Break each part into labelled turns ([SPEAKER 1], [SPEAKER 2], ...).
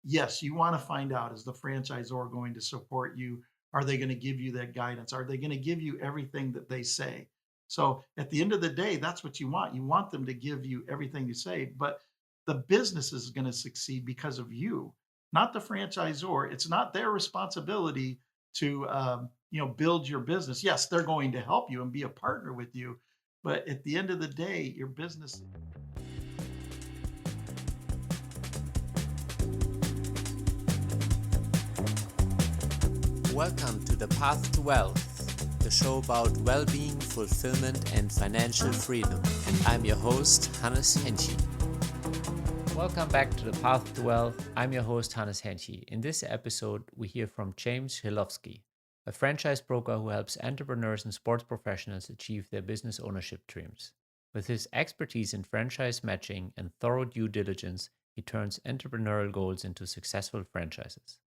[SPEAKER 1] yes, you want to find out, is the franchisor going to support you? Are they going to give you that guidance? Are they going to give you everything that they say? So at the end of the day, that's what you want. You want them to give you everything you say, but the business is going to succeed because of you, not the franchisor. It's not their responsibility to build your business. Yes, they're going to help you and be a partner with you, but at the end of the day, your business.
[SPEAKER 2] Welcome to The Path to Wealth, the show about well-being, fulfillment, and financial freedom. And I'm your host, Hennche. Welcome back to The Path to Wealth. I'm your host, Hennche. In this episode, we hear from James Hilovsky, a franchise broker who helps entrepreneurs and sports professionals achieve their business ownership dreams. With his expertise in franchise matching and thorough due diligence, he turns entrepreneurial goals into successful franchises.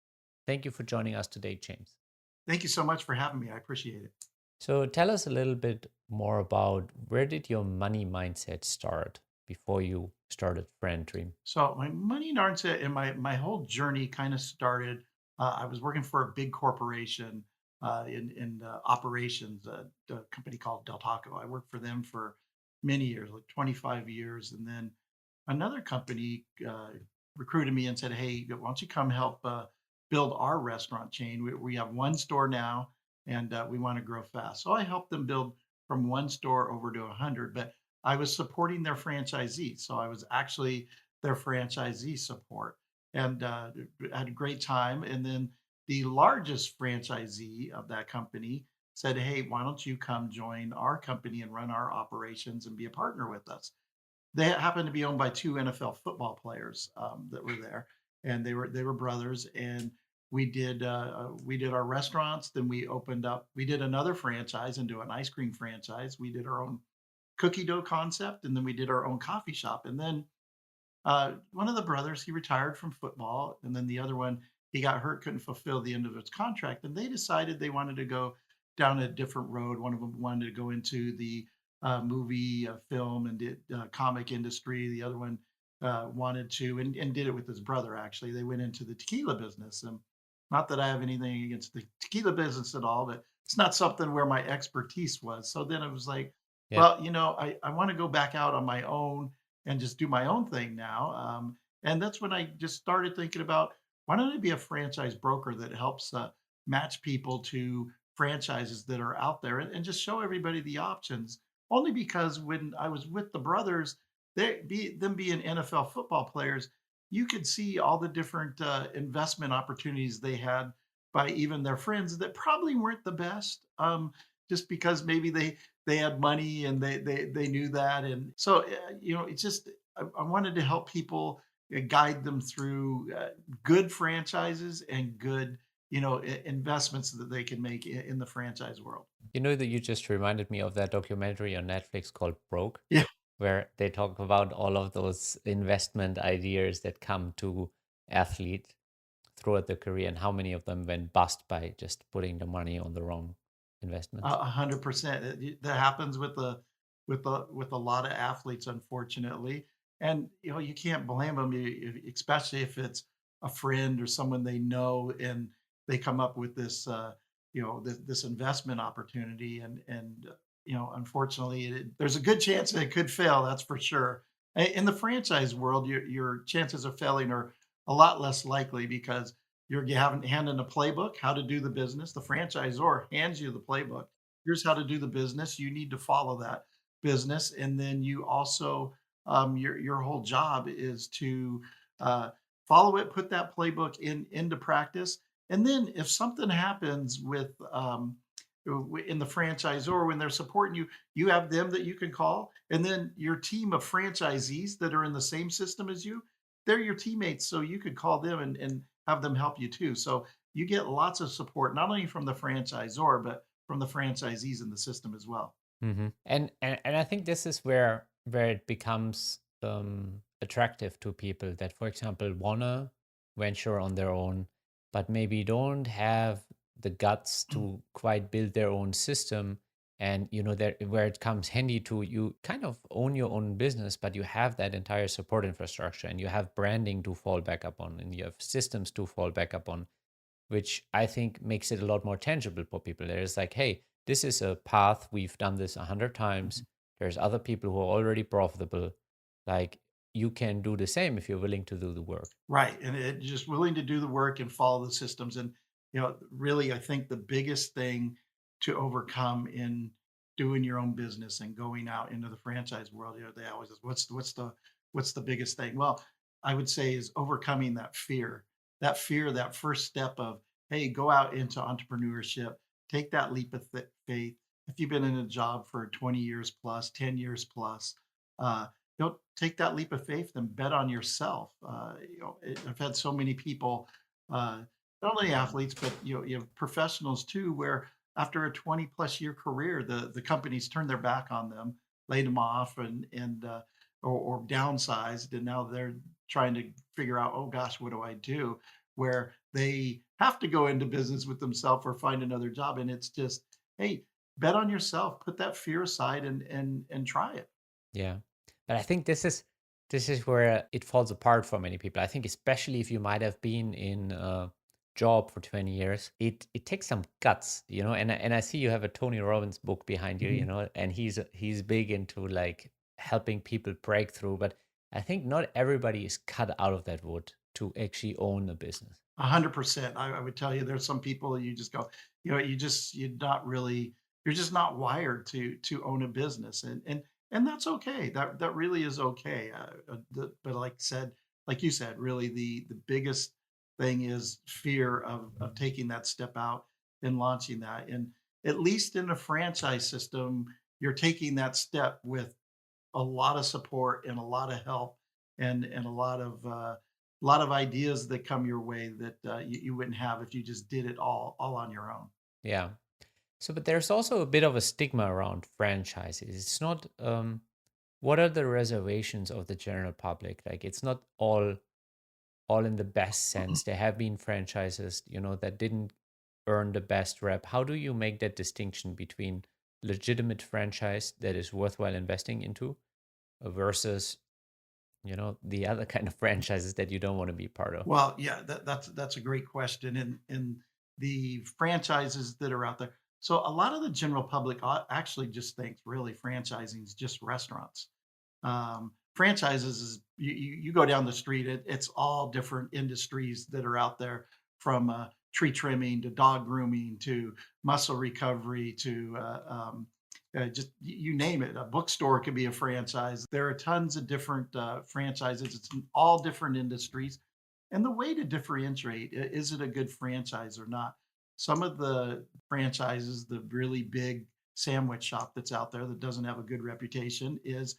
[SPEAKER 2] Thank you for joining us today, James.
[SPEAKER 1] Thank you so much for having me. I appreciate it.
[SPEAKER 2] So tell us a little bit more about where did your money mindset start before you started Friend Dream?
[SPEAKER 1] So my money mindset and my whole journey kind of started. I was working for a big corporation in operations, a company called Del Taco. I worked for them for many years, like 25 years, and then another company recruited me and said, "Hey, why don't you come help build our restaurant chain? We have one store now, and we want to grow fast." So I helped them build from one store over to 100, but I was supporting their franchisees. So I was actually their franchisee support, and had a great time. And then the largest franchisee of that company said, "Hey, why don't you come join our company and run our operations and be a partner with us?" They happened to be owned by 2 NFL football players, that were there, and they were brothers, and we did our restaurants, then we did another franchise into an ice cream franchise, we did our own cookie dough concept, and then we did our own coffee shop, and then, one of the brothers, he retired from football, and then the other one, he got hurt, couldn't fulfill the end of his contract, and they decided they wanted to go down a different road. One of them wanted to go into the movie, film, and did comic industry. The other one wanted to, and did it with his brother. Actually, they went into the tequila business, and not that I have anything against the tequila business at all, but it's not something where my expertise was. So then it was like,
[SPEAKER 2] Yeah.
[SPEAKER 1] well, I want to go back out on my own and just do my own thing now. And that's when I just started thinking about, why don't I be a franchise broker that helps match people to franchises that are out there, and just show everybody the options. Only because when I was with the brothers, them being NFL football players, you could see all the different investment opportunities they had by even their friends that probably weren't the best. Just because maybe they had money and they knew that, and so it's just, I wanted to help people, guide them through good franchises and good investments that they can make in the franchise world.
[SPEAKER 2] You know that you just reminded me of that documentary on Netflix called Broke,
[SPEAKER 1] Yeah.
[SPEAKER 2] where they talk about all of those investment ideas that come to athlete throughout their career and how many of them went bust by just putting the money on the wrong investments.
[SPEAKER 1] 100%. That happens with a lot of athletes, unfortunately, and you can't blame them, especially if it's a friend or someone they know, and they come up with this investment opportunity, and unfortunately, there's a good chance that it could fail. That's for sure. In the franchise world, your chances of failing are a lot less likely because you haven't handed a playbook how to do the business. The franchisor hands you the playbook. Here's how to do the business. You need to follow that business, and then you also, your whole job is to uh, follow it, put that playbook into practice, and then if something happens with in the franchisor when they're supporting you, you have them that you can call, and then your team of franchisees that are in the same system as you, they're your teammates, so you could call them and have them help you too. So you get lots of support, not only from the franchisor, but from the franchisees in the system as well.
[SPEAKER 2] And I think this is where it becomes attractive to people that, for example, wanna venture on their own, but maybe don't have the guts to quite build their own system. And there where it comes handy to, you kind of own your own business, but you have that entire support infrastructure, and you have branding to fall back up on, and you have systems to fall back up on, which I think makes it a lot more tangible for people. There's like, hey, this is a path. We've done this 100 times. There's other people who are already profitable. Like, you can do the same if you're willing to do the work.
[SPEAKER 1] Right, and just willing to do the work and follow the systems, and really, I think the biggest thing to overcome in doing your own business and going out into the franchise world, they always ask, what's the biggest thing? Well, I would say is overcoming that fear, that first step of, hey, go out into entrepreneurship, take that leap of faith. If you've been in a job for 20 years plus, 10 years plus, uh, don't take that leap of faith and bet on yourself. I've had so many people, not only athletes, but you have professionals too, where after a 20 plus year career, the companies turned their back on them, laid them off, and or downsized, and now they're trying to figure out, oh gosh, what do I do? Where they have to go into business with themselves or find another job, and it's just, hey, bet on yourself, put that fear aside, and try it.
[SPEAKER 2] Yeah. But I think this is where it falls apart for many people. I think especially if you might have been in a job for 20 years, it takes some guts, and I see you have a Tony Robbins book behind you,
[SPEAKER 1] Mhm.
[SPEAKER 2] and he's big into like helping people break through, but I think not everybody is cut out of that wood to actually own a business.
[SPEAKER 1] 100%. I would tell you there's some people you just go, you're just not wired to own a business, and that's okay. That really is okay. But like you said, really the biggest thing is fear of taking that step out and launching that. And at least in a franchise system, you're taking that step with a lot of support and a lot of help and a lot of ideas that come your way that you wouldn't have if you just did it all on your own.
[SPEAKER 2] Yeah. So, but there's also a bit of a stigma around franchises. It's not, what are the reservations of the general public? Like, it's not all in the best sense. There have been franchises, that didn't earn the best rep. How do you make that distinction between legitimate franchise that is worthwhile investing into versus, the other kind of franchises that you don't want to be part of?
[SPEAKER 1] Well, yeah, that's a great question, and the franchises that are out there. So a lot of the general public actually just thinks really franchising is just restaurants. Franchises is you go down the street, it's all different industries that are out there, from tree trimming to dog grooming to muscle recovery to just you name it. A bookstore could be a franchise. There are tons of different franchises. It's in all different industries, and the way to differentiate, is it a good franchise or not? Some of the franchises, the really big sandwich shop that's out there that doesn't have a good reputation, is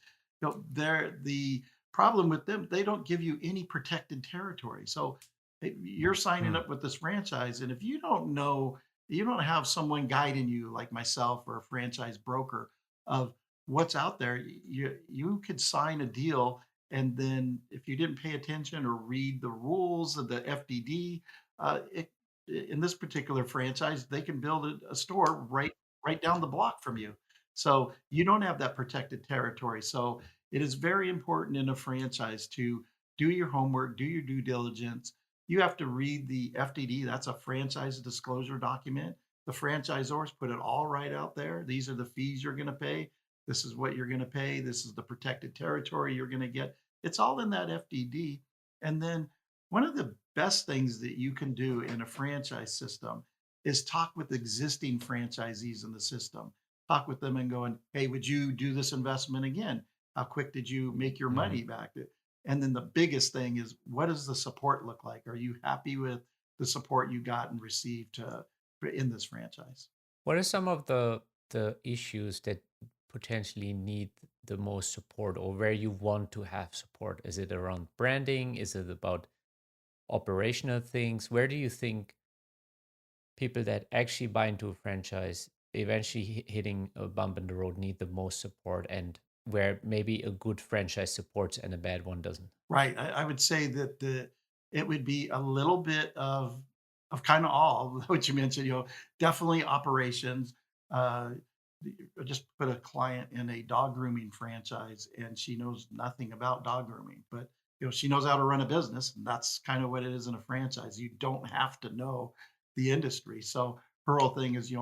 [SPEAKER 1] they're the problem with them. They don't give you any protected territory. So you're signing
[SPEAKER 2] Hmm.
[SPEAKER 1] up with this franchise, and if you don't know, you don't have someone guiding you like myself or a franchise broker of what's out there. You could sign a deal, and then if you didn't pay attention or read the rules of the FDD, in this particular franchise, they can build a store right down the block from you. So you don't have that protected territory. So it is very important in a franchise to do your homework, do your due diligence. You have to read the FDD. That's a franchise disclosure document. The franchisors put it all right out there. These are the fees you're going to pay. This is what you're going to pay. This is the protected territory you're going to get. It's all in that FDD. And then one of the best things that you can do in a franchise system is talk with existing franchisees in the system. Talk with them and going, hey, would you do this investment again? How quick did you make your
[SPEAKER 2] Hmm.
[SPEAKER 1] money back? And then the biggest thing is, what does the support look like? Are you happy with the support you got and received in this franchise?
[SPEAKER 2] What are some of the issues that potentially need the most support, or where you want to have support? Is it around branding? Is it about operational things? Where do you think people that actually buy into a franchise eventually hitting a bump in the road need the most support, and where maybe a good franchise supports and a bad one doesn't?
[SPEAKER 1] Right. I would say that it would be a little bit of kind of all what you mentioned. Definitely operations. I just put a client in a dog grooming franchise, and she knows nothing about dog grooming, but she knows how to run a business. And that's kind of what it is in a franchise. You don't have to know the industry. So her whole thing is,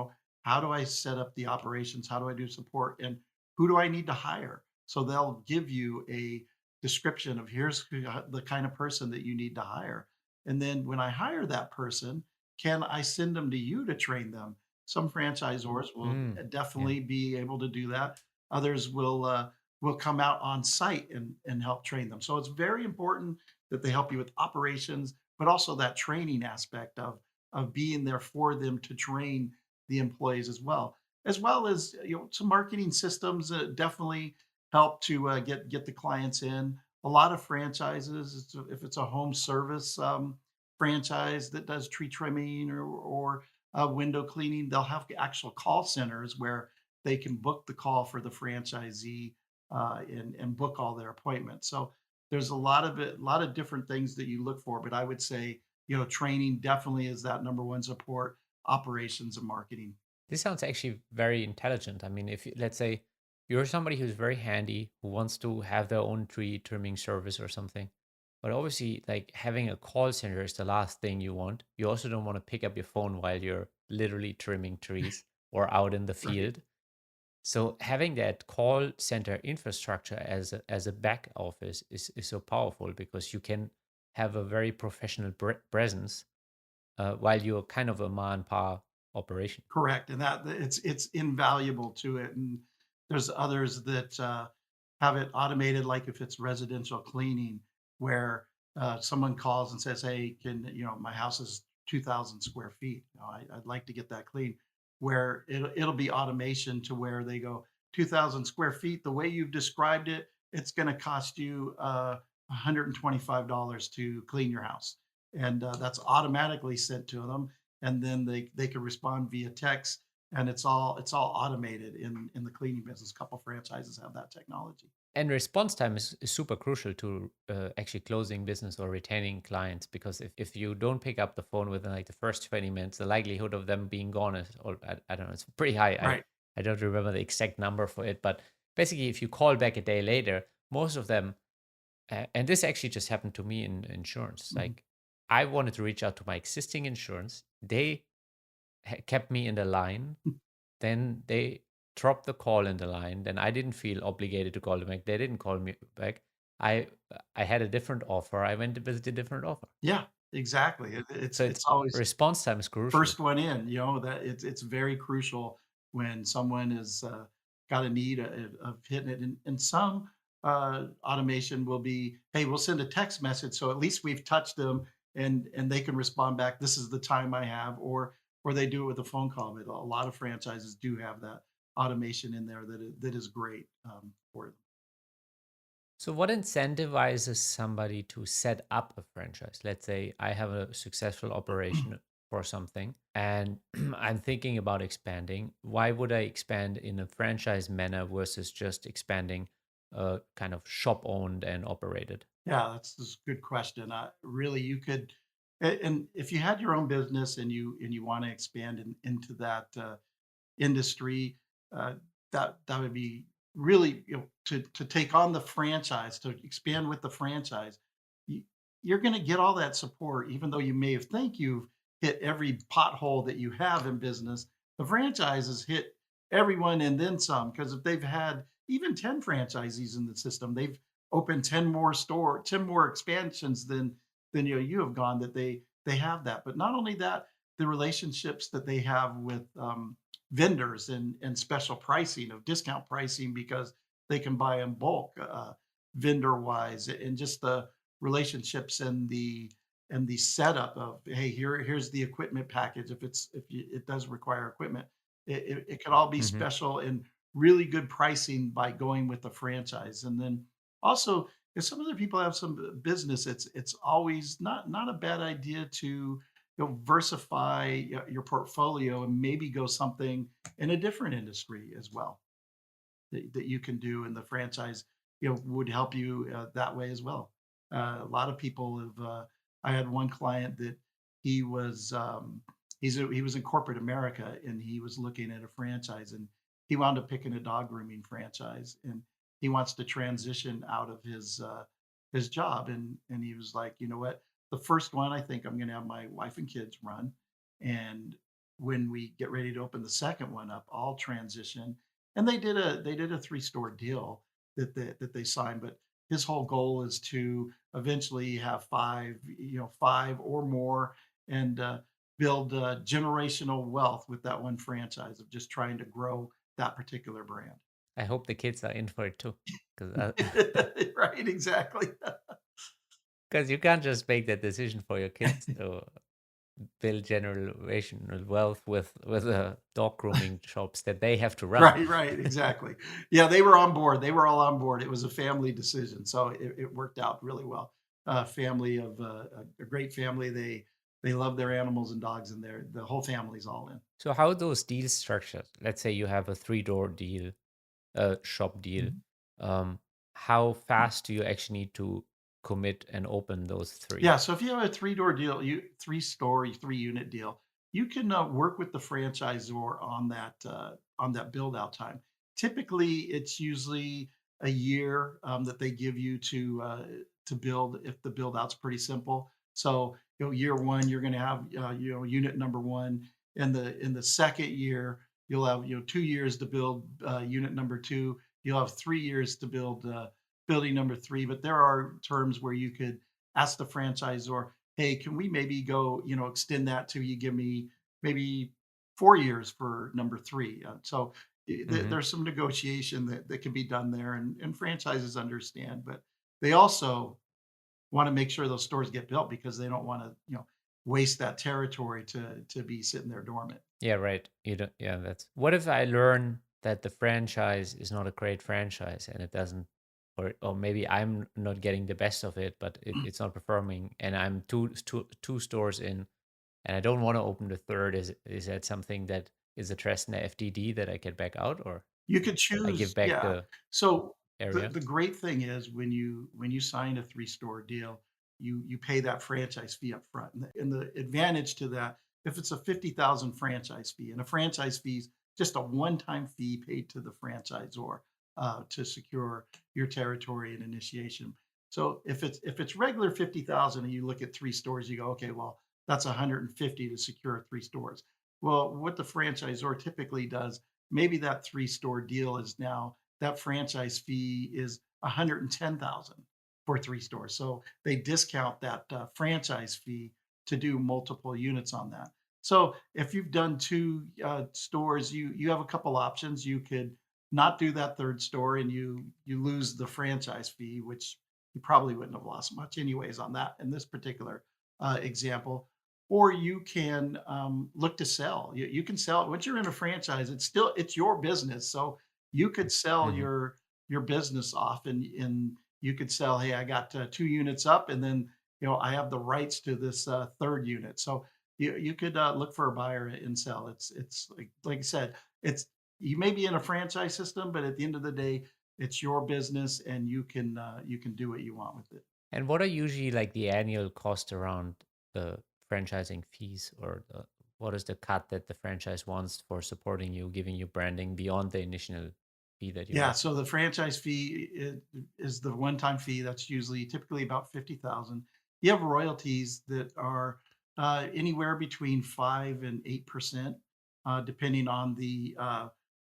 [SPEAKER 1] how do I set up the operations? How do I do support? And who do I need to hire? So they'll give you a description of here's the kind of person that you need to hire. And then when I hire that person, can I send them to you to train them? Some franchisors will
[SPEAKER 2] Mm, yeah.
[SPEAKER 1] definitely be able to do that. Others will come out on site and help train them. So it's very important that they help you with operations, but also that training aspect of being there for them to train the employees as well as some marketing systems definitely help to get the clients in. A lot of franchises, if it's a home service franchise that does tree trimming or window cleaning, they'll have actual call centers where they can book the call for the franchisee and book all their appointments. So there's a lot of different things that you look for. But I would say, training definitely is that number one support, operations and marketing.
[SPEAKER 2] This sounds actually very intelligent. I mean, if let's say you're somebody who's very handy, who wants to have their own tree trimming service or something, but obviously, like having a call center is the last thing you want. You also don't want to pick up your phone while you're literally trimming trees or out in the
[SPEAKER 1] Right.
[SPEAKER 2] field. So having that call center infrastructure as a back office is so powerful because you can have a very professional presence while you're kind of a man pa operation.
[SPEAKER 1] Correct, and that it's invaluable to it, and there's others that, have it automated, like if it's residential cleaning, where, someone calls and says, "Hey, my house is 2,000 square feet, I'd like to get that clean," where it'll be automation to where they go, "2,000 square feet, the way you've described it, it's gonna cost you, $125 to clean your house," and, that's automatically sent to them, and then they can respond via text, and it's all automated in the cleaning business. A couple franchises have that technology.
[SPEAKER 2] And response time is super crucial to actually closing business or retaining clients because if you don't pick up the phone within like the first 20 minutes, the likelihood of them being gone is, or I don't know, it's pretty high.
[SPEAKER 1] Right.
[SPEAKER 2] I don't remember the exact number for it, but basically, if you call back a day later, most of them, and this actually just happened to me in insurance.
[SPEAKER 1] Mhm.
[SPEAKER 2] Like, I wanted to reach out to my existing insurance. They kept me in the line, then they dropped the call in the line. Then I didn't feel obligated to call them back. They didn't call me back. I I had a different offer. I went with a different offer.
[SPEAKER 1] Yeah, exactly.
[SPEAKER 2] So it's
[SPEAKER 1] It's always
[SPEAKER 2] response time is crucial.
[SPEAKER 1] first one in, that it's very crucial when someone is got a need of hitting it. And some automation will be, hey, we'll send a text message, so at least we've touched them, and they can respond back. This is the time I have, or they do it with a phone call. But a lot of franchises do have that automation in there that is great for them.
[SPEAKER 2] So what incentivizes somebody to set up a franchise? Let's say I have a successful operation for something and I'm thinking about expanding. Why would I expand in a franchise manner versus just expanding kind of shop owned and operated?
[SPEAKER 1] Yeah, that's a good question. Really, you could, and if you had your own business and you want to expand into that industry, uh, that would be really, to take on the franchise, to expand with the franchise. you- You're going to get all that support, even though you may have think you've hit every pothole that you have in business. The franchises hit everyone and then some, because if they've had even 10 franchisees in the system, they've opened 10 more expansions than you have gone, that they have that. But not only that, the relationships that they have with vendors and special pricing, of discount pricing, because they can buy in bulk, vendor wise, and just the relationships and the setup of, hey, here's the equipment package, if it does require equipment, it could all be
[SPEAKER 2] Hmm.
[SPEAKER 1] special and really good pricing by going with the franchise. And then also, if some other people have some business, it's always not a bad idea to versify your portfolio and maybe go something in a different industry as well, that you can do, and the franchise would help you that way as well. A lot of people have I had one client that he was he was in corporate America, and he was looking at a franchise, and he wound up picking a dog grooming franchise, and he wants to transition out of his job. And he was like, you know what? The first one, I think I'm going to have my wife and kids run, and when we get ready to open the second one up, I'll transition. And they did a 3 store deal that they signed, but his whole goal is to eventually have 5 or more, and build generational wealth with that one franchise of just trying to grow that particular brand.
[SPEAKER 2] I hope the kids are in for it too, because
[SPEAKER 1] Right, exactly.
[SPEAKER 2] because you can't just make that decision for your kids to build generational wealth with dog grooming shops that they have to run.
[SPEAKER 1] Right, right, exactly. Yeah, they were on board. They were all on board. It was a family decision, so it worked out really well. Family of a great family. They love their animals and dogs, and the whole family's all in.
[SPEAKER 2] So how are those deals structured? Let's say you have a three-door deal, a shop deal.
[SPEAKER 1] Mhm.
[SPEAKER 2] Um, how fast do you actually need to commit and open those three?
[SPEAKER 1] Yeah, so if you have a 3 door deal, 3 story, 3 unit deal, you can work with the franchisor on that build out time. Typically, it's usually a year that they give you to build if the build out's pretty simple. So year one, you're going to have unit number one. In the second year, you'll have 2 years to build unit number two. You'll have 3 years to build building number three. But there are terms where you could ask the franchisor, hey, can we maybe go, extend that to you give me maybe 4 years for number three? So
[SPEAKER 2] Hmm.
[SPEAKER 1] there's some negotiation that can be done there, and franchises understand, but they also want to make sure those stores get built because they don't want to, waste that territory to be sitting there dormant.
[SPEAKER 2] Yeah, right. You don't, yeah, that's what if I learn that the franchise is not a great franchise and it doesn't, or maybe I'm not getting the best of it, but it's not performing, and I'm two stores in, and I don't want to open the third. Is that something that is addressed in the FDD that I get back out, or
[SPEAKER 1] You could
[SPEAKER 2] I give
[SPEAKER 1] choose,
[SPEAKER 2] back
[SPEAKER 1] yeah.
[SPEAKER 2] the
[SPEAKER 1] So the
[SPEAKER 2] area?
[SPEAKER 1] the great thing is when you sign a 3 store deal, you pay that franchise fee up front. And the advantage to that, if it's a 50,000 franchise fee, and a franchise fee is just a one-time fee paid to the franchisor to secure your territory and initiation. So if it's regular 50,000 and you look at 3 stores, you go, okay, well, that's 150 to secure 3 stores. Well, what the franchisor typically does, maybe that 3 store deal is now that franchise fee is 110,000 for 3 stores. So they discount that franchise fee to do multiple units on that. So if you've done 2 stores, you have a couple options. You could not do that third store, and you lose the franchise fee, which you probably wouldn't have lost much anyways on that in this particular example. Or you can look to sell. You can sell it once you're in a franchise. It's your business, so you could sell
[SPEAKER 2] Hmm.
[SPEAKER 1] your business off, and you could sell. Hey, I got 2 units up, and then I have the rights to this third unit. So you could look for a buyer and sell. It's like I said, it's you may be in a franchise system, but at the end of the day, it's your business, and you can do what you want with it.
[SPEAKER 2] And what are usually like the annual cost around the franchising fees, or what is the cut that the franchise wants for supporting you, giving you branding beyond the initial fee that you
[SPEAKER 1] Yeah,
[SPEAKER 2] get?
[SPEAKER 1] so the franchise fee is the one-time fee. That's usually typically about 50,000. You have royalties that are anywhere between 5 and 8%, depending on the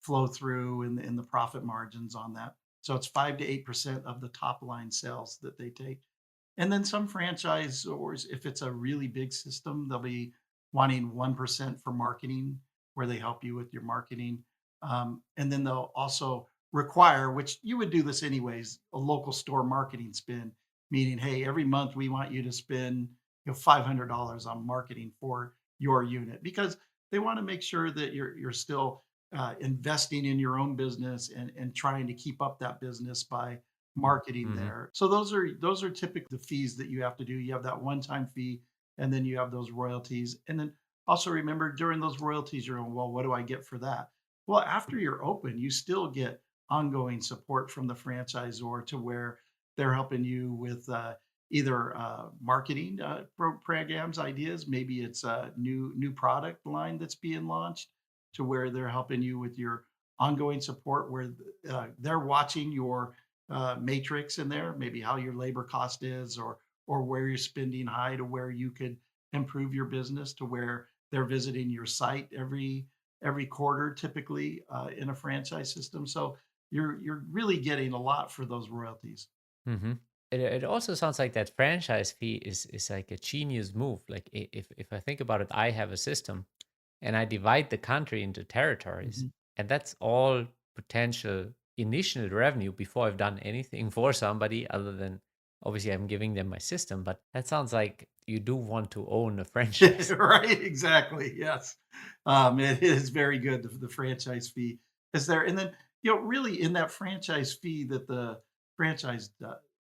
[SPEAKER 1] flow through and the profit margins on that. So it's 5 to 8% of the top line sales that they take. And then some franchisors, if it's a really big system, they'll be wanting 1% for marketing, where they help you with your marketing. And then they'll also require, which you would do this anyways, a local store marketing spend, meaning, hey, every month we want you to spend $500 on marketing for your unit, because they want to make sure that you're still investing in your own business, and trying to keep up that business by marketing
[SPEAKER 2] Hmm.
[SPEAKER 1] there. So those are typically the fees that you have to do. You have that one-time fee, and then you have those royalties. And then also remember, during those royalties, you're going, well, what do I get for that? Well, after you're open, you still get ongoing support from the franchisor, to where they're helping you with either marketing programs, ideas. Maybe it's a new product line that's being launched, to where they're helping you with your ongoing support where they're watching your matrix in there, maybe how your labor cost is, or where you're spending high to where you could improve your business to where they're visiting your site every quarter, typically in a franchise system. So you're really getting a lot for those royalties.
[SPEAKER 2] Mm-hmm. It also sounds like that franchise fee is like a genius move. Like if I think about it, I have a system and I divide the country into territories,
[SPEAKER 1] Mhm.
[SPEAKER 2] and that's all potential initial revenue before I've done anything for somebody other than obviously I'm giving them my system. But that sounds like you do want to own a franchise.
[SPEAKER 1] Right, exactly. Yes. It is very good. The franchise fee is there. And then, really in that franchise fee that the franchise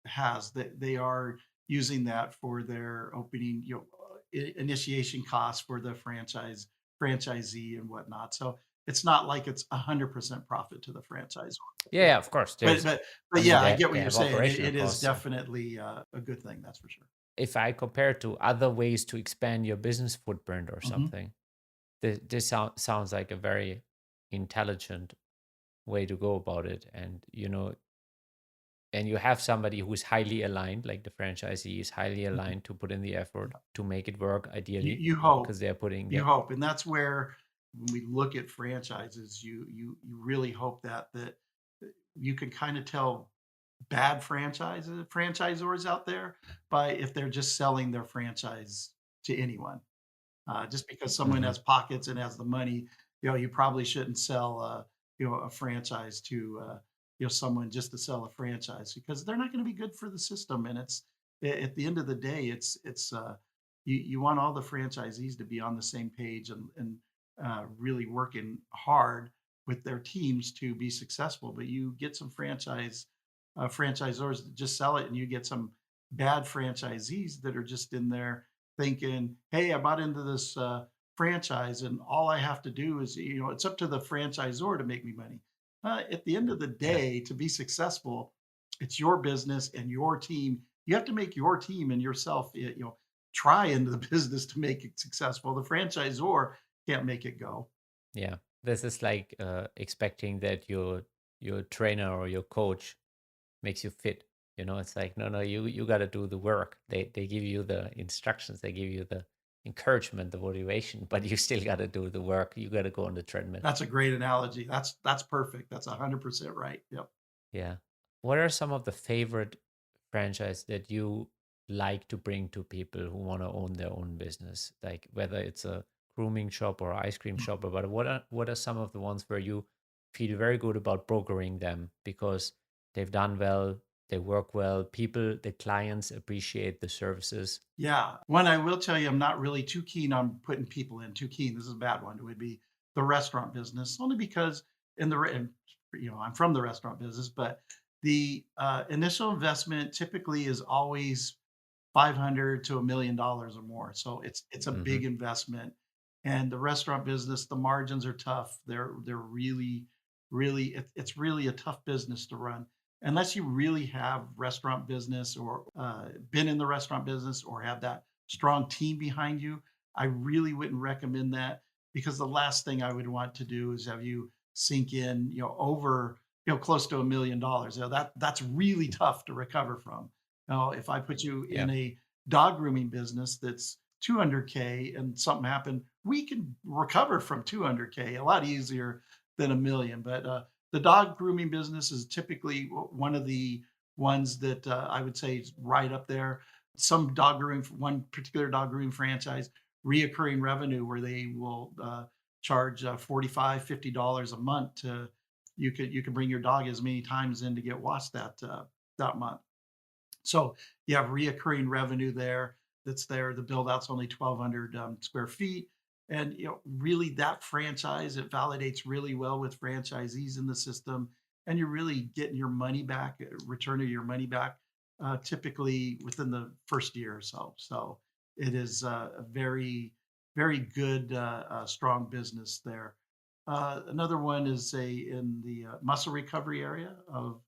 [SPEAKER 1] has, that they are using that for their opening, initiation costs for the franchisee and whatnot. So it's not like it's 100% profit to the franchisor.
[SPEAKER 2] Yeah, yeah, of course.
[SPEAKER 1] But,
[SPEAKER 2] There's,
[SPEAKER 1] but,
[SPEAKER 2] I
[SPEAKER 1] but
[SPEAKER 2] mean,
[SPEAKER 1] yeah, I get what
[SPEAKER 2] they
[SPEAKER 1] you're
[SPEAKER 2] have
[SPEAKER 1] saying. It,
[SPEAKER 2] operational
[SPEAKER 1] it is
[SPEAKER 2] costs. So
[SPEAKER 1] definitely a good thing. That's for sure.
[SPEAKER 2] if I compare to other ways to expand your business footprint or
[SPEAKER 1] Mhm.
[SPEAKER 2] something, this sounds like a very intelligent way to go about it. And and you have somebody who's highly aligned, like the franchisee is highly
[SPEAKER 1] Mhm.
[SPEAKER 2] aligned to put in the effort to make it work
[SPEAKER 1] You
[SPEAKER 2] ideally
[SPEAKER 1] you hope.
[SPEAKER 2] because they're putting
[SPEAKER 1] You
[SPEAKER 2] the
[SPEAKER 1] hope, and that's where when we look at franchises, you really hope that you can kind of tell bad franchisors out there by if they're just selling their franchise to anyone. Just because someone
[SPEAKER 2] Mhm.
[SPEAKER 1] has pockets and has the money, you probably shouldn't sell, a franchise to, someone just to sell a franchise because they're not going to be good for the system. And at the end of the day, it's you want all the franchisees to be on the same page and really working hard with their teams to be successful. But you get some franchisors that just sell it, and you get some bad franchisees that are just in there thinking, "Hey, I bought into this franchise, and all I have to do is, it's up to the franchisor to make me money." At the end of the
[SPEAKER 2] Yeah.
[SPEAKER 1] day, to be successful, it's your business and your team. You have to make your team and yourself, try into the business to make it successful. The franchisor can't make it go.
[SPEAKER 2] Yeah. This is like expecting that your trainer or your coach makes you fit. It's like, no, no, you got to do the work. They give you the instructions, they give you the encouragement, the motivation, but you still got to do the work. You got to go on the treadmill.
[SPEAKER 1] That's a great analogy. That's perfect. That's 100% right. Yep.
[SPEAKER 2] Yeah. What are some of the favorite franchise that you like to bring to people who want to own their own business? Like whether it's a grooming shop or ice cream shop, or but what are some of the ones where you feel very good about brokering them because they've done well, they work well, the clients appreciate the services.
[SPEAKER 1] Yeah. One I will tell you, I'm not really too keen on putting people in. Too keen. This is a bad one. It would be the restaurant business, only because and, I'm from the restaurant business, but the initial investment typically is always 500 to $1 million or more. So it's a
[SPEAKER 2] Mm-hmm.
[SPEAKER 1] big investment. And the restaurant business, the margins are tough. They're really it's really a tough business to run unless you really have restaurant business or been in the restaurant business or have that strong team behind you. I really wouldn't recommend that because the last thing I would want to do is have you sink in, over, close to $1 million. That's really tough to recover from. Now, if I put you
[SPEAKER 2] Yeah.
[SPEAKER 1] in a dog grooming business that's 200K and something happened, we can recover from 200K a lot easier than a million. But the dog grooming business is typically one of the ones that I would say is right up there. Some one particular dog grooming franchise, reoccurring revenue where they will charge 45, $50 a month to you can bring your dog as many times in to get washed that month. So you have reoccurring revenue there that's there. The build out's only 1,200 square feet. And really that franchise, it validates really well with franchisees in the system. And you're really getting your money back, return of your money back, typically within the first year or so. So it is a very, very good, strong business there. Another one is in the muscle recovery area of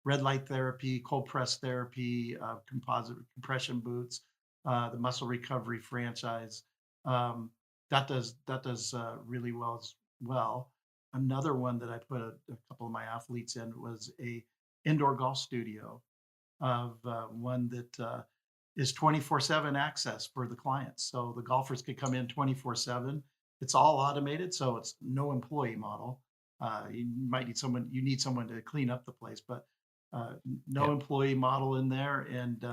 [SPEAKER 1] red light therapy, cold press therapy, composite compression boots, the muscle recovery franchise. Um, that does really well well. Another one that I put a couple of my athletes in was a indoor golf studio of one that is 24/7 access for the clients. So the golfers could come in 24/7. It's all automated, so it's no employee model. You need someone to clean up the place, but no
[SPEAKER 2] Yeah.
[SPEAKER 1] employee model in there, and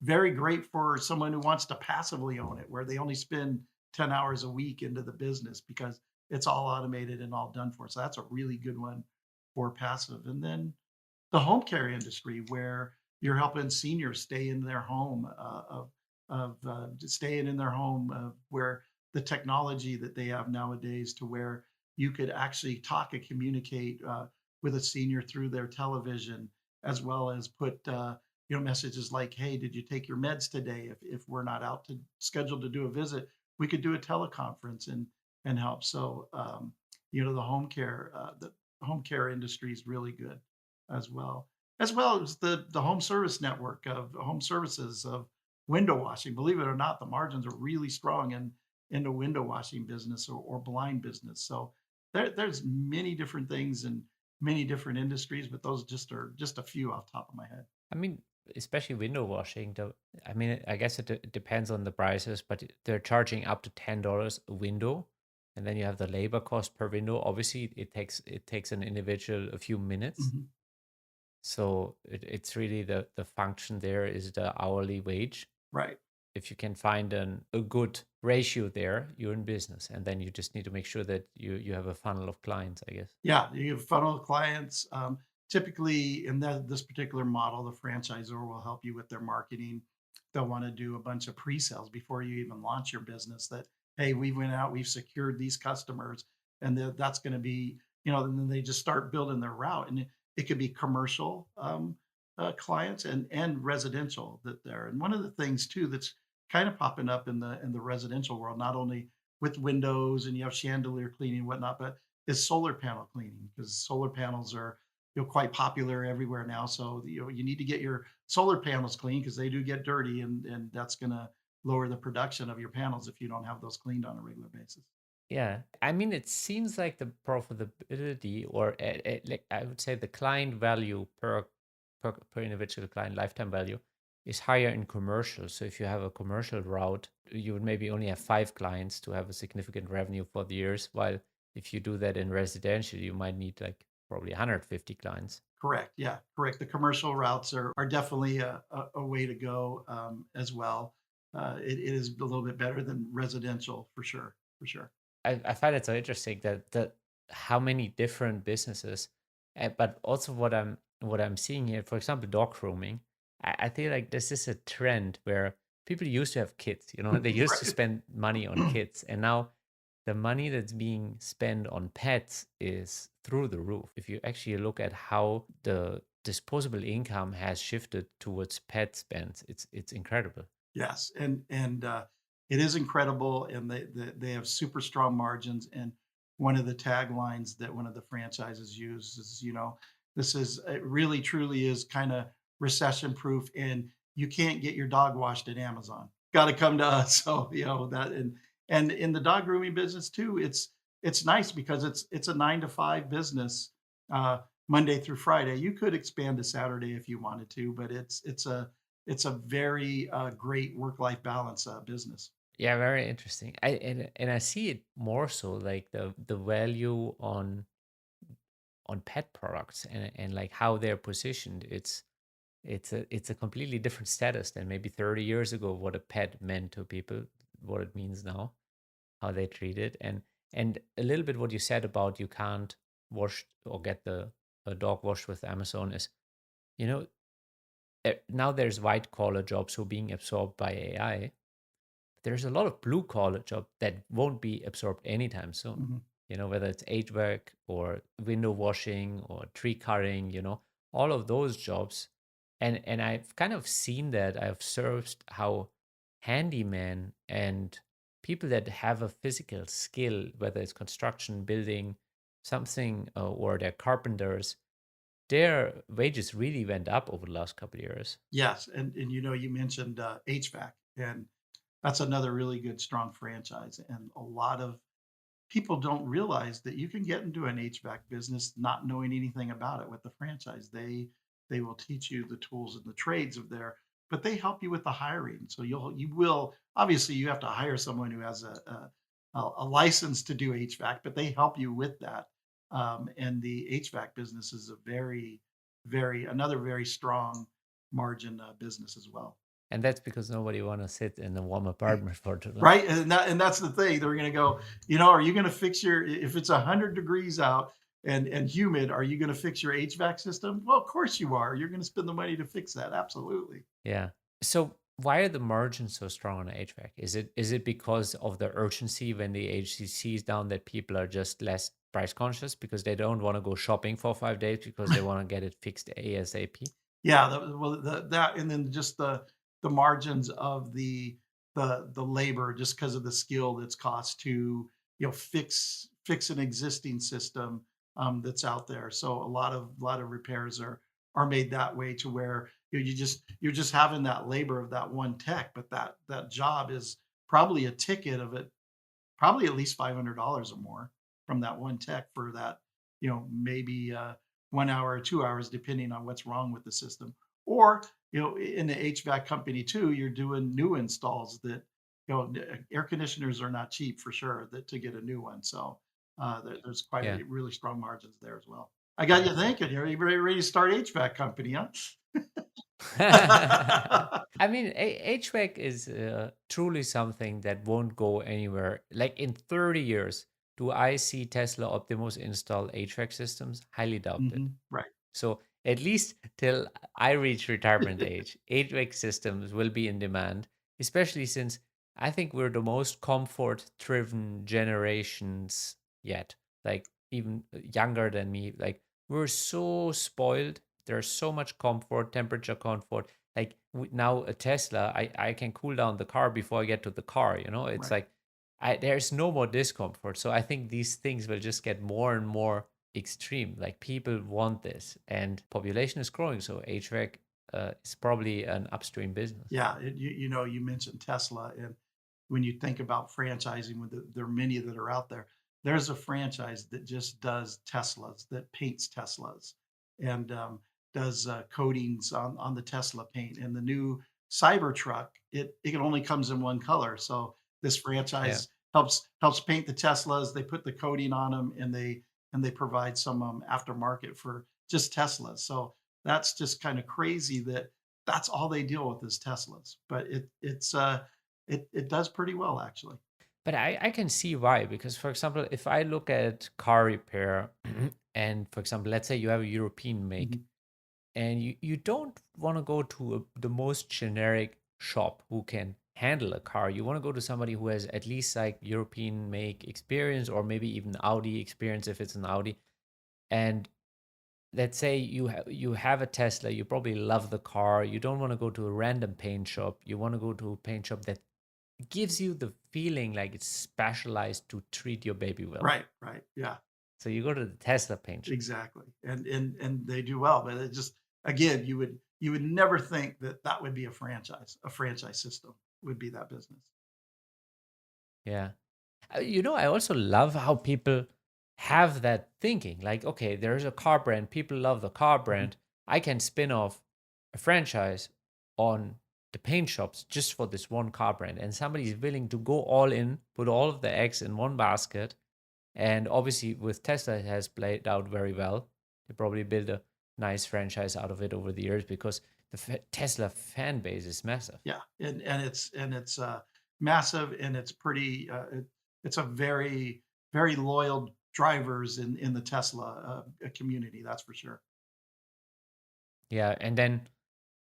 [SPEAKER 1] very great for someone who wants to passively own it, where they only spend 10 hours a week into the business because it's all automated and all done for. So that's a really good one for passive. And then the home care industry, where you're helping seniors stay in their home, staying in their home, where the technology that they have nowadays, to where you could actually talk and communicate with a senior through their television, as well as put messages like, "Hey, did you take your meds today?" If we're not out to scheduled to do a visit, we could do a teleconference and help. So the home care industry is really good as well. As well as the home service network of home services of window washing. Believe it or not, the margins are really strong in the window washing business or blind business. So there's many different things and many different industries, but those just a few off the top of my head.
[SPEAKER 2] I mean, especially window washing, though. I mean, I guess it depends on the prices, but they're charging up to $10 a window, and then you have the labor cost per window. Obviously, it takes an individual a few minutes,
[SPEAKER 1] Mhm.
[SPEAKER 2] so it's really the function there is the hourly wage.
[SPEAKER 1] Right.
[SPEAKER 2] If you can find a good ratio there, you're in business, and then you just need to make sure that you have a funnel of clients, I guess.
[SPEAKER 1] Yeah, you have funnel clients. Typically, in this particular model, the franchisor will help you with their marketing. They'll want to do a bunch of pre-sales before you even launch your business. That, hey, we went out, we've secured these customers, and that's going to be, and then they just start building their route, and it could be commercial clients and residential that there. And one of the things too that's kind of popping up in the residential world, not only with windows and you have chandelier cleaning and whatnot, but is solar panel cleaning, because solar panels are quite popular everywhere now. So you need to get your solar panels clean because they do get dirty, and that's going to lower the production of your panels if you don't have those cleaned on a regular basis.
[SPEAKER 2] Yeah, I mean, it seems like the profitability, or like I would say the client value per individual client lifetime value is higher in commercial. So if you have a commercial route, you would maybe only have 5 clients to have a significant revenue for the years. While if you do that in residential, you might need like probably 150 clients.
[SPEAKER 1] Correct. Yeah, correct. The commercial routes are definitely a way to go as well. It is a little bit better than residential for sure. For sure.
[SPEAKER 2] I find it so interesting that how many different businesses, but also what I'm seeing here, for example, dog grooming. I feel like this is a trend where people used to have kids, they used to
[SPEAKER 1] Right.
[SPEAKER 2] spend money on kids, and now the money that's being spent on pets is through the roof. If you actually look at how the disposable income has shifted towards pet spends, it's incredible.
[SPEAKER 1] Yes, and it is incredible, and they have super strong margins. And one of the taglines that one of the franchises use is, this is it really truly is kind of recession proof, and you can't get your dog washed at Amazon. Got to come to us. So that, and in the dog grooming business too, it's nice because it's a 9 to 5 business, uh, Monday through Friday. You could expand to Saturday if you wanted to, but it's a very great work-life balance business.
[SPEAKER 2] Yeah, very interesting. And I see it more so like the value on pet products, and like how they're positioned. It's a completely different status than maybe 30 years ago, what a pet meant to people, what it means now, how they treat it. And a little bit what you said about you can't wash or get the a dog washed with Amazon is, you know, now there's white collar jobs who are being absorbed by AI. There's a lot of blue collar job that won't be absorbed anytime soon.
[SPEAKER 1] Mhm.
[SPEAKER 2] Whether it's HVAC or window washing or tree cutting, all of those jobs. And I've kind of seen that. I've observed how handyman and people that have a physical skill, whether it's construction, building, something, or they're carpenters, their wages really went up over the last couple of years.
[SPEAKER 1] Yes, and you mentioned HVAC, and that's another really good strong franchise, and a lot of people don't realize that you can get into an HVAC business not knowing anything about it with the franchise. They will teach you the tools and the trades of there, but they help you with the hiring. So you will obviously you have to hire someone who has a license to do HVAC, but they help you with that. And the HVAC business is a very another very strong margin business as well.
[SPEAKER 2] And that's because nobody want to sit in a warm apartment for too long.
[SPEAKER 1] Right, and that's the thing. They're gonna go, are you gonna fix your if it's 100 degrees out and humid, are you gonna fix your HVAC system? Well, of course you are. You're gonna spend the money to fix that. Absolutely.
[SPEAKER 2] Yeah. So why are the margins so strong on HVAC? Is it because of the urgency when the HCC is down that people are just less price conscious because they don't want to go shopping for 5 days because they want to get it fixed ASAP?
[SPEAKER 1] Yeah, that and then just the margins of the labor just because of the skill that's cost to fix an existing system that's out there. So a lot of repairs are made that way to where you're just having that labor of that one tech, but that job is probably a ticket of it probably at least $500 or more from that one tech for that, maybe 1 hour or 2 hours, depending on what's wrong with the system. Or, in the HVAC company too, you're doing new installs that, air conditioners are not cheap for sure that to get a new one. So there's quite
[SPEAKER 2] Yeah.
[SPEAKER 1] a really strong margins there as well. I got you thinking, you ready to start HVAC company, huh?
[SPEAKER 2] I mean, HVAC is truly something that won't go anywhere. Like in 30 years, do I see Tesla Optimus install HVAC systems? Highly doubt it.
[SPEAKER 1] Right.
[SPEAKER 2] So at least till I reach retirement age, HVAC systems will be in demand, especially since I think we're the most comfort-driven generations yet. Like even younger than me, like we're so spoiled. There's so much comfort, temperature comfort. Like now a Tesla, I can cool down the car before I get to the car. It's
[SPEAKER 1] Right.
[SPEAKER 2] like there's no more discomfort. So I think these things will just get more and more extreme. Like people want this, and population is growing, so HVAC is probably an upstream business.
[SPEAKER 1] Yeah, you mentioned Tesla, and when you think about franchising, there are many that are out there. There's a franchise that just does Teslas, that paints Teslas, and does coatings on the Tesla paint. And the new Cybertruck, it only comes in one color. So this
[SPEAKER 2] Yeah,
[SPEAKER 1] franchise helps paint the Teslas. They put the coating on them, and they provide some aftermarket for just Teslas. So that's just kind of crazy that that's all they deal with is Teslas. But it does pretty well actually.
[SPEAKER 2] but I can see why, because for example, if I look at car repair and for example, let's say you have a European make
[SPEAKER 1] Mhm.
[SPEAKER 2] and you don't want to go to the most generic shop who can handle a car. You want to go to somebody who has at least like European make experience or maybe even Audi experience if it's an Audi. And let's say you have a Tesla, you probably love the car, you don't want to go to a random paint shop, you want to go to a paint shop that gives you the feeling like it's specialized to treat your baby well.
[SPEAKER 1] Right. Yeah,
[SPEAKER 2] So you go to the Tesla paint shop.
[SPEAKER 1] exactly. And they do well, but it just again, you would never think that that would be a franchise. A franchise system would be that business.
[SPEAKER 2] Yeah. I also love how people have that thinking. Like, okay, there's a car brand, people love the car
[SPEAKER 1] Mhm.
[SPEAKER 2] brand. I can spin off a franchise on the paint shops just for this one car brand. And somebody is willing to go all in, put all of the eggs in one basket. And obviously, with Tesla, it has played out very well. They probably built a nice franchise out of it over the years because the Tesla fan base is massive.
[SPEAKER 1] Yeah, and it's massive, and it's pretty. It's a very loyal drivers in the Tesla community. That's for sure.
[SPEAKER 2] Yeah. And then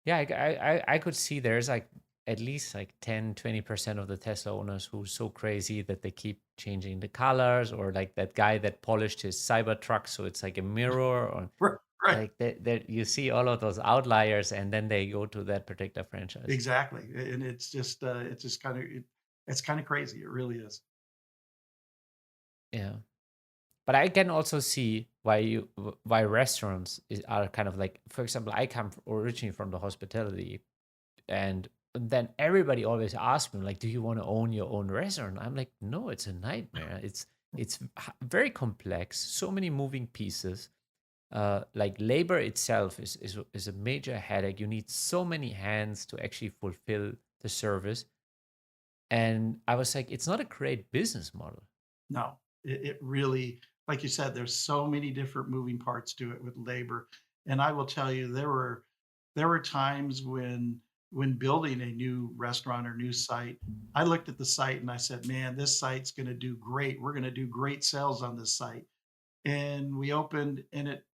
[SPEAKER 2] yeah, I could see there's like at least like 10-20% of the Tesla owners who's so crazy that they keep changing the colors, or like that guy that polished his Cybertruck so it's like a mirror, or
[SPEAKER 1] Right, right.
[SPEAKER 2] like that you see all of those outliers and then they go to that particular franchise.
[SPEAKER 1] Exactly, and it's just it's kind of crazy. It really is.
[SPEAKER 2] Yeah. But I can also see why restaurants are kind of like, for example, I come originally from the hospitality, and then everybody always asks me like, do you want to own your own restaurant? I'm like, no, it's a nightmare. It's very complex, so many moving pieces. Like labor itself is a major headache. You need so many hands to actually fulfill the service. And I was like, it's not a great business model.
[SPEAKER 1] No, it really, like you said, there's so many different moving parts to it with labor. And I will tell you, there were times when building a new restaurant or new site, I looked at the site and I said, man, this site's going to do great. We're going to do great sales on this site. And we opened and it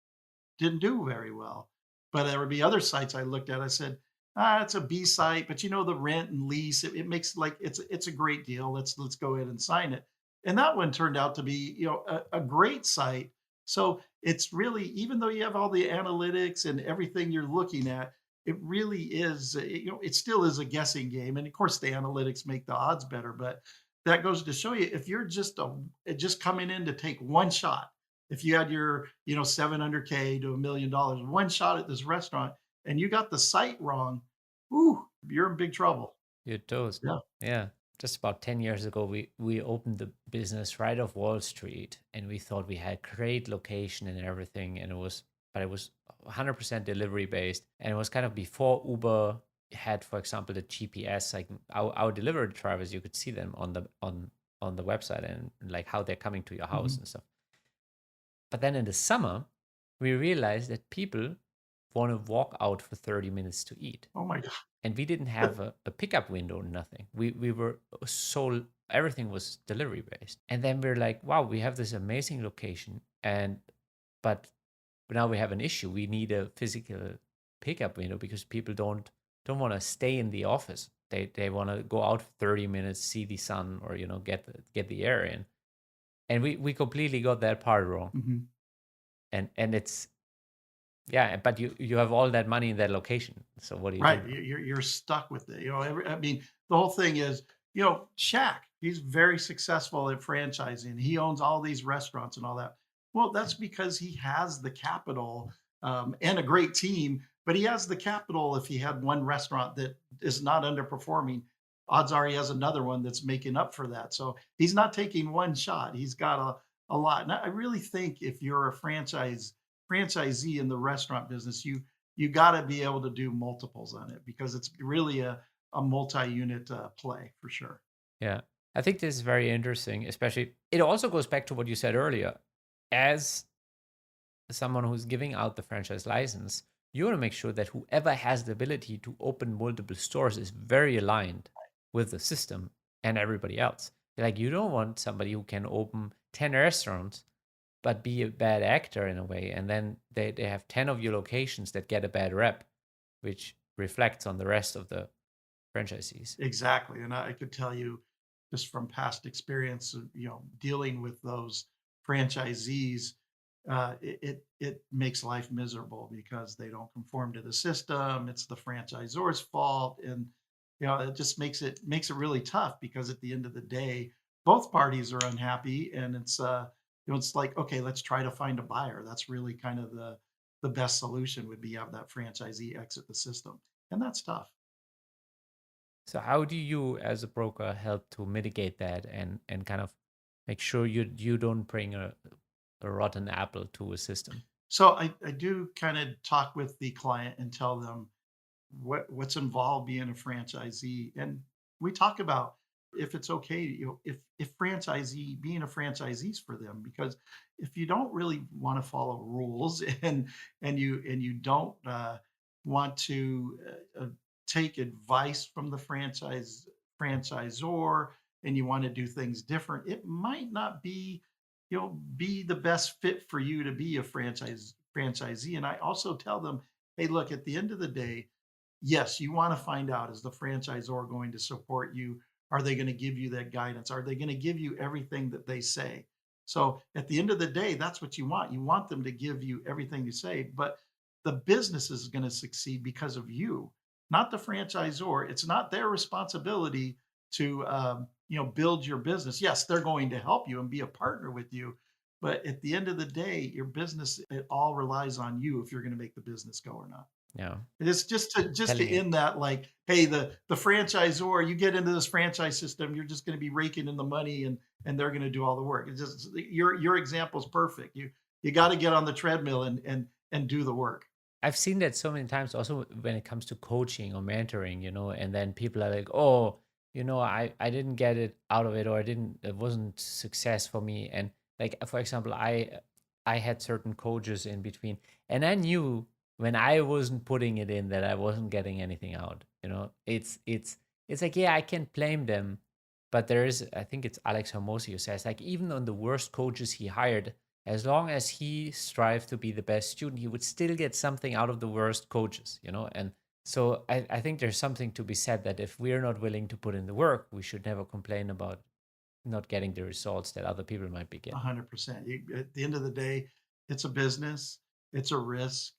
[SPEAKER 1] didn't do very well. But there would be other sites I looked at. I said, it's a B site, but the rent and lease, it makes like it's a great deal. Let's go ahead and sign it. And that one turned out to be, a great site. So it's really, even though you have all the analytics and everything you're looking at, it really is, it still is a guessing game. And of course, the analytics make the odds better. But that goes to show you, if you're just coming in to take one shot, if you had your 700K to $1 million, one shot at this restaurant, and you got the site wrong, ooh, you're in big trouble.
[SPEAKER 2] You're toast.
[SPEAKER 1] Yeah.
[SPEAKER 2] Yeah. Just about 10 years ago, we opened the business right off Wall Street, and we thought we had great location and everything. But it was 100% delivery based. And it was kind of before Uber had, for example, the GPS, like our delivery drivers, you could see them on the website and like how they're coming to your house
[SPEAKER 1] Mhm.
[SPEAKER 2] and stuff. But then in the summer, we realized that people want to walk out for 30 minutes to eat.
[SPEAKER 1] Oh my
[SPEAKER 2] And we didn't have a pickup window, nothing. We were so, everything was delivery based. And then we're like, wow, we have this amazing location. But now we have an issue. We need a physical pickup window because people don't want to stay in the office. They want to go out for 30 minutes, see the sun, or get the air in. And we completely got that part wrong.
[SPEAKER 1] Mhm.
[SPEAKER 2] And it's, yeah, but you have all that money in that location. So what do you do
[SPEAKER 1] Right.
[SPEAKER 2] now?
[SPEAKER 1] You're stuck with it. I mean, the whole thing is, Shaq, he's very successful at franchising. He owns all these restaurants and all that. Well, that's because he has the capital, and a great team, but he has the capital. If he had one restaurant that is not underperforming, odds are he has another one that's making up for that. So he's not taking one shot. He's got a lot. And I really think if you're a franchisee in the restaurant business, you got to be able to do multiples on it because it's really a multi-unit play for sure.
[SPEAKER 2] Yeah. I think this is very interesting, especially it also goes back to what you said earlier. As someone who's giving out the franchise license, you want to make sure that whoever has the ability to open multiple stores is very aligned with the system and everybody else. Like you don't want somebody who can open 10 restaurants but be a bad actor in a way, and then they have 10 of your locations that get a bad rep, which reflects on the rest of the franchisees.
[SPEAKER 1] Exactly, and I could tell you just from past experience, dealing with those franchisees, it makes life miserable because they don't conform to the system. It's the franchisor's fault, and it just makes it really tough because at the end of the day, both parties are unhappy, and it's like, okay, let's try to find a buyer. That's really kind of the best solution would be have that franchisee exit the system, and that's tough.
[SPEAKER 2] So how do you as a broker help to mitigate that and kind of make sure you don't bring a rotten apple to a system?
[SPEAKER 1] So I do kind of talk with the client and tell them what's involved being a franchisee. And we talk about if it's okay, if franchisee being a franchisee's for them, because if you don't really want to follow rules and you don't want to take advice from the franchisor, and you want to do things different, it might not be the best fit for you to be a franchisee. And I also tell them, hey, look, at the end of the day, yes, you want to find out, is the franchisor going to support you? Are they going to give you that guidance? Are they going to give you everything that they say? So at the end of the day, that's what you want. You want them to give you everything you say, but the business is going to succeed because of you, not the franchisor. It's not their responsibility to build your business. Yes, they're going to help you and be a partner with you, but at the end of the day, your business, it all relies on you if you're going to make the business go or not.
[SPEAKER 2] Yeah.
[SPEAKER 1] It's just to
[SPEAKER 2] Telling it.
[SPEAKER 1] end that, like, hey, the franchisor, you get into this franchise system, you're just going to be raking in the money, and they're going to do all the work. It's just your example is perfect. You got to get on the treadmill and do the work.
[SPEAKER 2] I've seen that so many times also when it comes to coaching or mentoring, and then people are like, oh, I didn't get it out of it, or it wasn't success for me. And like, for example, I had certain coaches in between, and I knew when I wasn't putting it in that I wasn't getting anything out. It's like, yeah, I can blame them, but there is, I think it's Alex Hormozy who says, like, even on the worst coaches he hired, as long as he strived to be the best student, he would still get something out of the worst coaches. And so I think there's something to be said that if we're not willing to put in the work, we should never complain about not getting the results that other people might be getting.
[SPEAKER 1] 100%. At the end of the day, it's a business, it's a risk,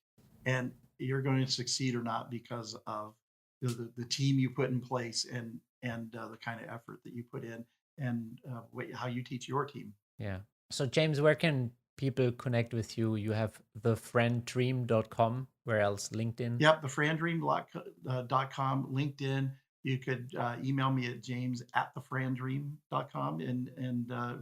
[SPEAKER 1] and you're going to succeed or not because of the team you put in place, and the kind of effort that you put in, and how you teach your team.
[SPEAKER 2] Yeah. So James, where can people connect with you? You have thefrienddream.com. Where else? LinkedIn?
[SPEAKER 1] Yep, thefrandream.com, LinkedIn. You could email me at james@thefrandream.com, and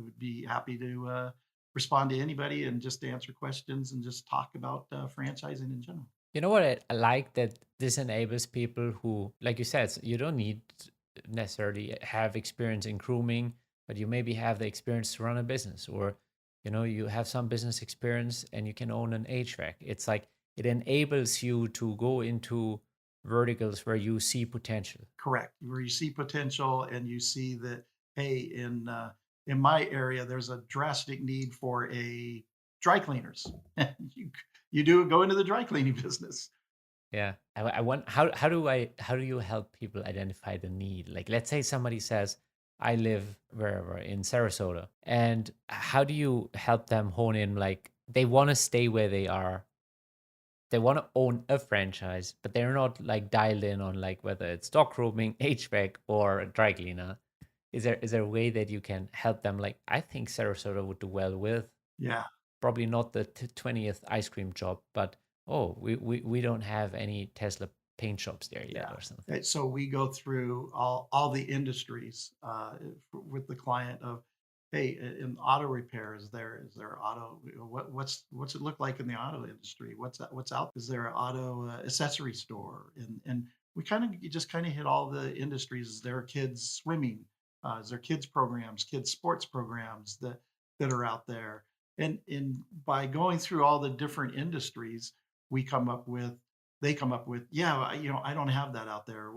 [SPEAKER 1] would be happy to respond to anybody and just answer questions and just talk about franchising in general.
[SPEAKER 2] You know what I like that this enables people who, like you said, you don't need to necessarily have experience in grooming, but you maybe have the experience to run a business, or you have some business experience and you can own an HVAC. It's like it enables you to go into verticals where you see potential.
[SPEAKER 1] Correct. Where you see potential and you see that, hey, in my area, there's a drastic need for a dry cleaners. you you do go into the dry cleaning business.
[SPEAKER 2] Yeah. I want how do you help people identify the need? Like, let's say somebody says, I live wherever in Sarasota, and how do you help them hone in, like they want to stay where they are, they want to own a franchise, but they're not like dialed in on like whether it's dog grooming, HVAC, or a dry cleaner. Is there a way that you can help them? Like, I think Sarasota would do well with
[SPEAKER 1] Yeah.
[SPEAKER 2] probably not the 20th ice cream job, but oh, we don't have any Tesla paint shops there yet
[SPEAKER 1] Yeah.
[SPEAKER 2] or something.
[SPEAKER 1] So we go through all the industries with the client of, hey, in auto repair, is there auto, what's it look like in the auto industry? What's out? Is there an auto accessory store? And we kind of, you just kind of hit all the industries. Is there kids swimming? Is there kids programs, kids sports programs that are out there? And by going through all the different industries, we come up with they come up with, yeah, I don't have that out there.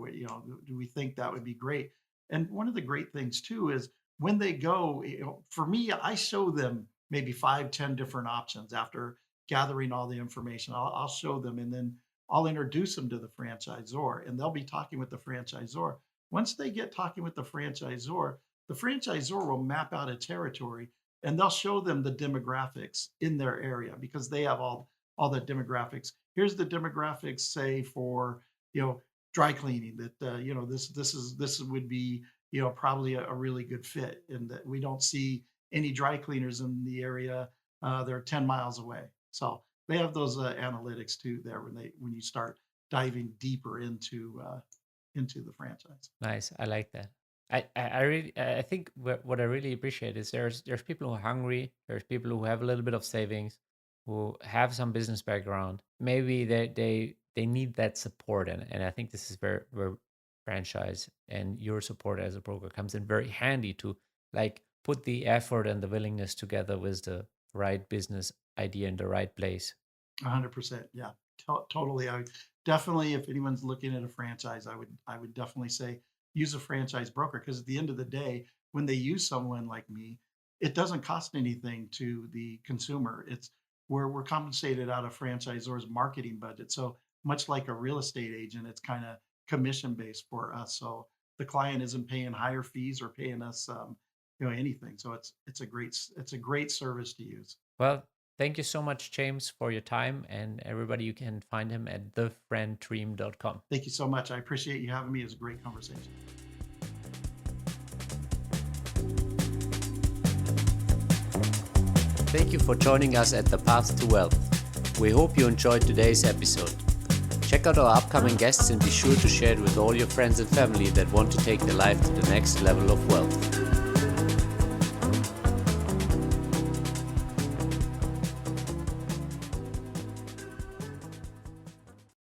[SPEAKER 1] Do we think that would be great? And one of the great things too is when they go, for me, I show them maybe 5, 10 different options after gathering all the information. I'll show them, and then I'll introduce them to the franchisor, and they'll be talking with the franchisor. Once they get talking with the franchisor will map out a territory, and they'll show them the demographics in their area because they have all the demographics. Here's the demographics, say for dry cleaning, that this would be probably a really good fit, and that we don't see any dry cleaners in the area. They're 10 miles away, so they have those analytics too there when you start diving deeper into the franchise.
[SPEAKER 2] Nice. I like that. I really I think what I really appreciate is there's people who are hungry, there's people who have a little bit of savings, who have some business background. Maybe they need that support, and I think this is where franchise and your support as a broker comes in very handy to like put the effort and the willingness together with the right business idea in the right place.
[SPEAKER 1] 100%. Yeah, totally. I definitely, if anyone's looking at a franchise, I would definitely say use a franchise broker, because at the end of the day, when they use someone like me, it doesn't cost anything to the consumer. It's we're compensated out of franchisor's marketing budget. So much like a real estate agent, it's kind of commission based for us. So the client isn't paying higher fees or paying us anything. So it's a great service to use.
[SPEAKER 2] Well, thank you so much, James, for your time. And everybody, you can find him at thefrienddream.com.
[SPEAKER 1] Thank you so much. I appreciate you having me. It was a great conversation.
[SPEAKER 2] Thank you for joining us at The Path to Wealth. We hope you enjoyed today's episode. Check out our upcoming guests and be sure to share it with all your friends and family that want to take their life to the next level of wealth.